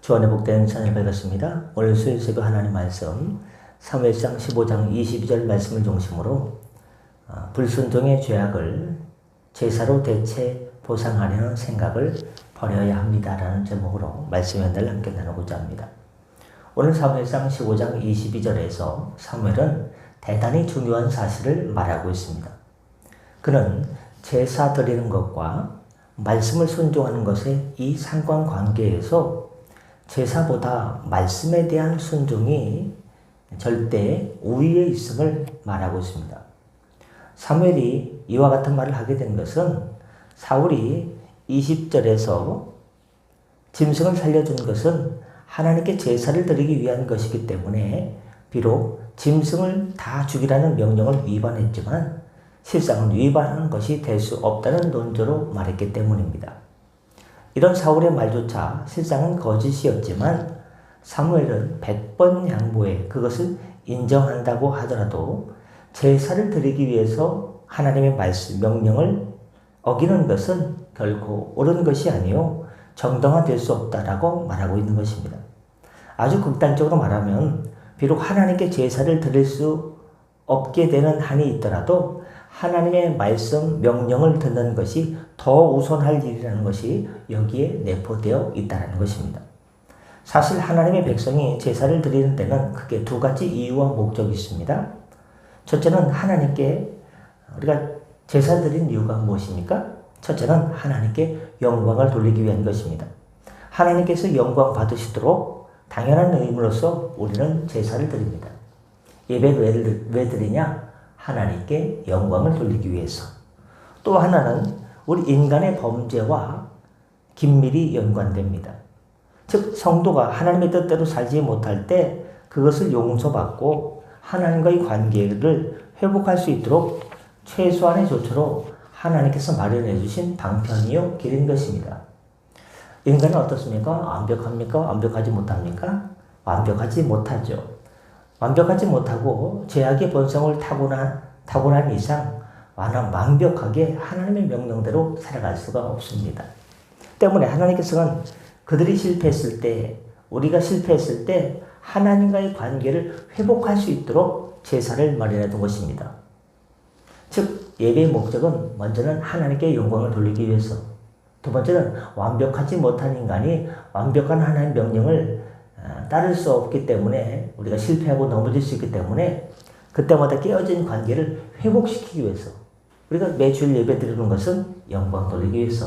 주안의 복된 찬양을 받았습니다. 오늘 수요일 새벽 하나님 말씀 사무엘상 15장 22절 말씀을 중심으로 불순종의 죄악을 제사로 대체 보상하려는 생각을 버려야 합니다라는 제목으로 말씀의 은혜를 함께 나누고자 합니다. 오늘 사무엘상 15장 22절에서 사무엘은 대단히 중요한 사실을 말하고 있습니다. 그는 제사 드리는 것과 말씀을 순종하는 것의 이 상관관계에서 제사보다 말씀에 대한 순종이 절대 우위에 있음을 말하고 있습니다. 사무엘이 이와 같은 말을 하게 된 것은 사울이 20절에서 짐승을 살려준 것은 하나님께 제사를 드리기 위한 것이기 때문에 비록 짐승을 다 죽이라는 명령을 위반했지만 실상은 위반하는 것이 될 수 없다는 논조로 말했기 때문입니다. 이런 사울의 말조차 실상은 거짓이었지만 사무엘은 100번 양보해 그것을 인정한다고 하더라도 제사를 드리기 위해서 하나님의 말씀, 명령을 어기는 것은 결코 옳은 것이 아니요 정당화될 수 없다라고 말하고 있는 것입니다. 아주 극단적으로 말하면 비록 하나님께 제사를 드릴 수 없게 되는 한이 있더라도 하나님의 말씀, 명령을 듣는 것이 더 우선할 일이라는 것이 여기에 내포되어 있다는 것입니다. 사실 하나님의 백성이 제사를 드리는 데는 크게 두 가지 이유와 목적이 있습니다. 첫째는 하나님께 우리가 제사 드린 이유가 무엇입니까? 첫째는 하나님께 영광을 돌리기 위한 것입니다. 하나님께서 영광 받으시도록 당연한 의무로서 우리는 제사를 드립니다. 예배를 왜 드리냐? 하나님께 영광을 돌리기 위해서. 또 하나는 우리 인간의 범죄와 긴밀히 연관됩니다. 즉 성도가 하나님의 뜻대로 살지 못할 때 그것을 용서받고 하나님과의 관계를 회복할 수 있도록 최소한의 조처로 하나님께서 마련해 주신 방편이요 길인 것입니다. 인간은 어떻습니까? 완벽합니까? 완벽하지 못합니까? 완벽하지 못하죠. 완벽하지 못하고 죄악의 본성을 타고난 이상 완벽하게 하나님의 명령대로 살아갈 수가 없습니다. 때문에 하나님께서는 그들이 실패했을 때, 우리가 실패했을 때 하나님과의 관계를 회복할 수 있도록 제사를 마련해 둔 것입니다. 즉 예배의 목적은 먼저는 하나님께 영광을 돌리기 위해서, 두 번째는 완벽하지 못한 인간이 완벽한 하나님의 명령을 따를 수 없기 때문에 우리가 실패하고 넘어질 수 있기 때문에 그때마다 깨어진 관계를 회복시키기 위해서 우리가 매주일 예배 드리는 것은 영광 돌리기 위해서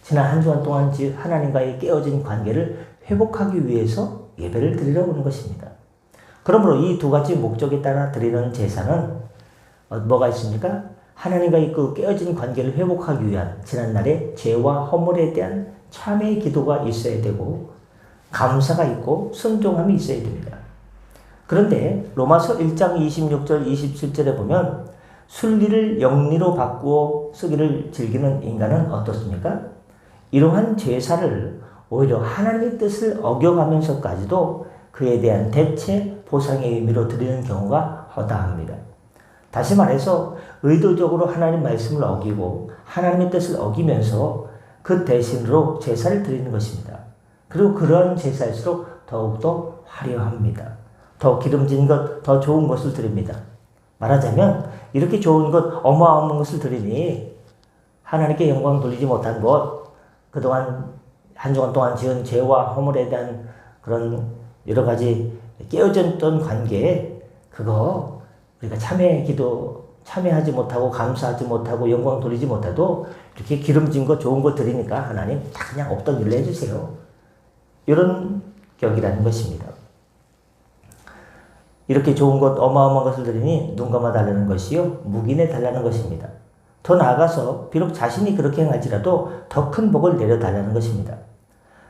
지난 한 주간 동안 하나님과의 깨어진 관계를 회복하기 위해서 예배를 드리러 오는 것입니다. 그러므로 이 두 가지 목적에 따라 드리는 제사는 뭐가 있습니까? 하나님과의 그 깨어진 관계를 회복하기 위한 지난날의 죄와 허물에 대한 참회의 기도가 있어야 되고 감사가 있고 순종함이 있어야 됩니다. 그런데 로마서 1장 26절 27절에 보면 순리를 영리로 바꾸어 쓰기를 즐기는 인간은 어떻습니까? 이러한 제사를 오히려 하나님의 뜻을 어겨가면서까지도 그에 대한 대체 보상의 의미로 드리는 경우가 허다합니다. 다시 말해서 의도적으로 하나님 말씀을 어기고 하나님의 뜻을 어기면서 그 대신으로 제사를 드리는 것입니다. 그리고 그런 제사일수록 더욱더 화려합니다. 더 기름진 것, 더 좋은 것을 드립니다. 말하자면 이렇게 좋은 것, 어마어마한 것을 드리니 하나님께 영광 돌리지 못한 것, 그동안 한 주간 동안 지은 죄와 허물에 대한 그런 여러 가지 깨어졌던 관계에 그거 우리가 참여하지 못하고 감사하지 못하고 영광 돌리지 못해도 이렇게 기름진 것, 좋은 것 드리니까 하나님 다 그냥 없던 일로 해주세요. 이런 격이라는 것입니다. 이렇게 좋은 것, 어마어마한 것을 드리니 눈 감아 달라는 것이요 묵인해 달라는 것입니다. 더 나아가서 비록 자신이 그렇게 행할지라도 더 큰 복을 내려 달라는 것입니다.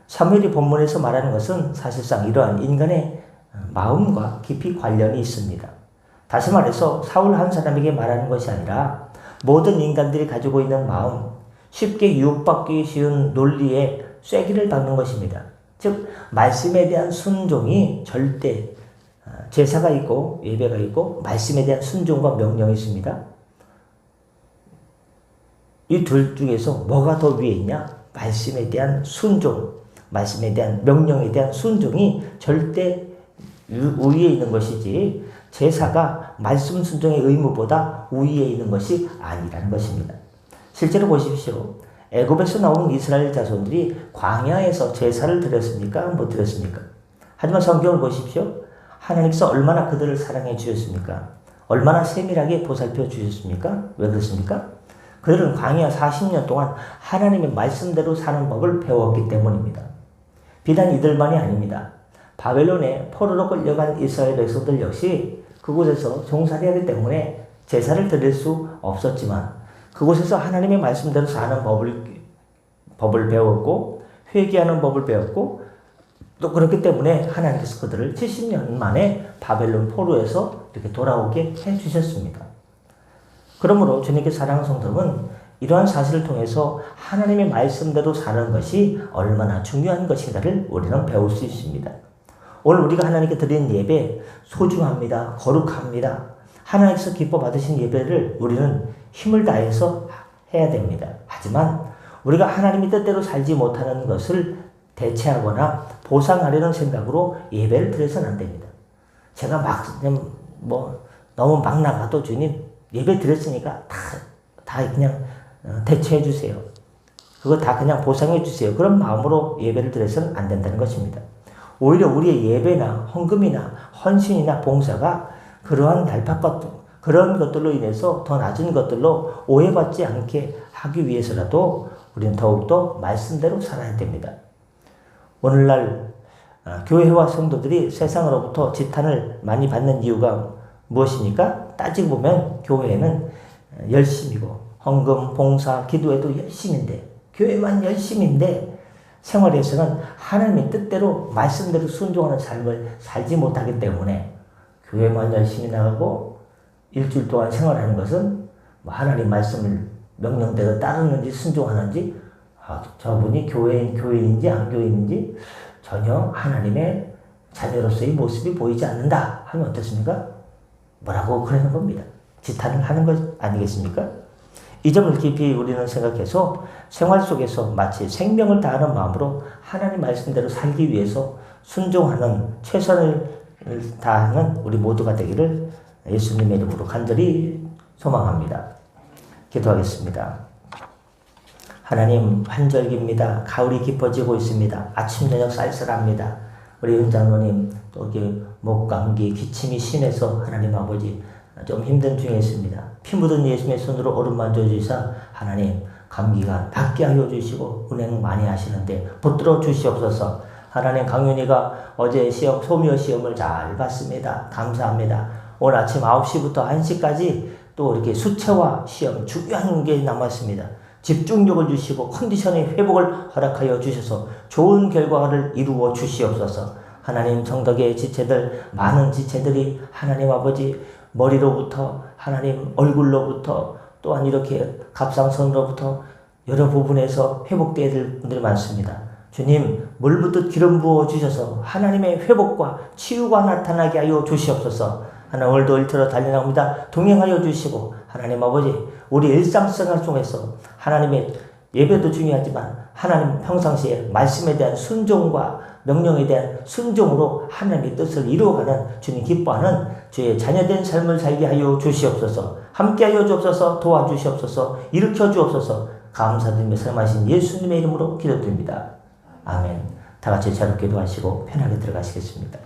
사무엘이 본문에서 말하는 것은 사실상 이러한 인간의 마음과 깊이 관련이 있습니다. 다시 말해서 사울 한 사람에게 말하는 것이 아니라 모든 인간들이 가지고 있는 마음, 쉽게 유혹받기 쉬운 논리에 쐐기를 박는 것입니다. 즉 말씀에 대한 순종이 절대 제사가 있고 예배가 있고 말씀에 대한 순종과 명령이 있습니다. 이 둘 중에서 뭐가 더 위에 있냐? 말씀에 대한 순종, 말씀에 대한 명령에 대한 순종이 절대 우위에 있는 것이지 제사가 말씀 순종의 의무보다 우위에 있는 것이 아니라는 것입니다. 실제로 보십시오. 애굽에서 나온 이스라엘 자손들이 광야에서 제사를 드렸습니까? 못 드렸습니까? 하지만 성경을 보십시오. 하나님께서 얼마나 그들을 사랑해 주셨습니까? 얼마나 세밀하게 보살펴 주셨습니까? 왜 그렇습니까? 그들은 광야 40년 동안 하나님의 말씀대로 사는 법을 배웠기 때문입니다. 비단 이들만이 아닙니다. 바벨론에 포로로 끌려간 이스라엘 백성들 역시 그곳에서 종살이하기 때문에 제사를 드릴 수 없었지만 그곳에서 하나님의 말씀대로 사는 법을 배웠고 회개하는 법을 배웠고 또 그렇기 때문에 하나님께서 그들을 70년 만에 바벨론 포로에서 이렇게 돌아오게 해주셨습니다. 그러므로 주님께 사랑하는 성도는 이러한 사실을 통해서 하나님의 말씀대로 사는 것이 얼마나 중요한 것인가를 우리는 배울 수 있습니다. 오늘 우리가 하나님께 드리는 예배 소중합니다. 거룩합니다. 하나님께서 기뻐 받으신 예배를 우리는 힘을 다해서 해야 됩니다. 하지만 우리가 하나님의 뜻대로 살지 못하는 것을 대체하거나 보상하려는 생각으로 예배를 드려서는 안 됩니다. 제가 너무 막 나가도 주님 예배 드렸으니까 다 그냥 대체해 주세요. 그거 다 그냥 보상해 주세요. 그런 마음으로 예배를 드려서는 안 된다는 것입니다. 오히려 우리의 예배나 헌금이나 헌신이나 봉사가 그러한 그런 것들로 인해서 더 낮은 것들로 오해받지 않게 하기 위해서라도 우리는 더욱더 말씀대로 살아야 됩니다. 오늘날 교회와 성도들이 세상으로부터 지탄을 많이 받는 이유가 무엇입니까? 따지고 보면 교회는 열심이고 헌금, 봉사, 기도에도 열심인데 교회만 열심인데 생활에서는 하나님의 뜻대로 말씀대로 순종하는 삶을 살지 못하기 때문에 교회만 열심히 나가고 일주일 동안 생활하는 것은 하나님 말씀을 명령대로 따르는지 순종하는지 저분이 교인인지 안 교인인지 전혀 하나님의 자녀로서의 모습이 보이지 않는다 하면 어떻습니까? 뭐라고 그러는 겁니다. 지탄을 하는 것 아니겠습니까? 이 점을 깊이 우리는 생각해서 생활 속에서 마치 생명을 다하는 마음으로 하나님 말씀대로 살기 위해서 순종하는 최선을 다하는 우리 모두가 되기를 예수님의 이름으로 간절히 소망합니다. 기도하겠습니다. 하나님 환절기입니다. 가을이 깊어지고 있습니다. 아침 저녁 쌀쌀합니다. 우리 은장로님 또 목 감기 기침이 심해서 하나님 아버지 좀 힘든 중에 있습니다. 피 묻은 예수님의 손으로 오른만 줘주시사 하나님 감기가 낫게 하여 주시고 은행 많이 하시는데 붙들어 주시옵소서. 하나님 강윤이가 어제 소미어 시험을 잘 봤습니다. 감사합니다. 오늘 아침 9시부터 1시까지 또 이렇게 수채화 시험 중요한 게 남았습니다. 집중력을 주시고 컨디션의 회복을 허락하여 주셔서 좋은 결과를 이루어 주시옵소서. 하나님 성덕의 지체들 많은 지체들이 하나님 아버지 머리로부터 하나님 얼굴로부터 또한 이렇게 갑상선으로부터 여러 부분에서 회복되어야 될 분들이 많습니다. 주님 물 붓듯 기름 부어 주셔서 하나님의 회복과 치유가 나타나게 하여 주시옵소서. 하나님 오늘도 일터로 달려나옵니다. 동행하여 주시고 하나님 아버지 우리 일상생활 속에서 하나님의 예배도 중요하지만 하나님 평상시에 말씀에 대한 순종과 명령에 대한 순종으로 하나님의 뜻을 이루어가는 주님 기뻐하는 주의 자녀된 삶을 살게 하여 주시옵소서. 함께하여 주옵소서. 도와주시옵소서. 일으켜 주옵소서. 감사드리며 사랑하신 예수님의 이름으로 기도드립니다. 아멘. 다 같이 자유롭게 기도하시고 편하게 들어가시겠습니다.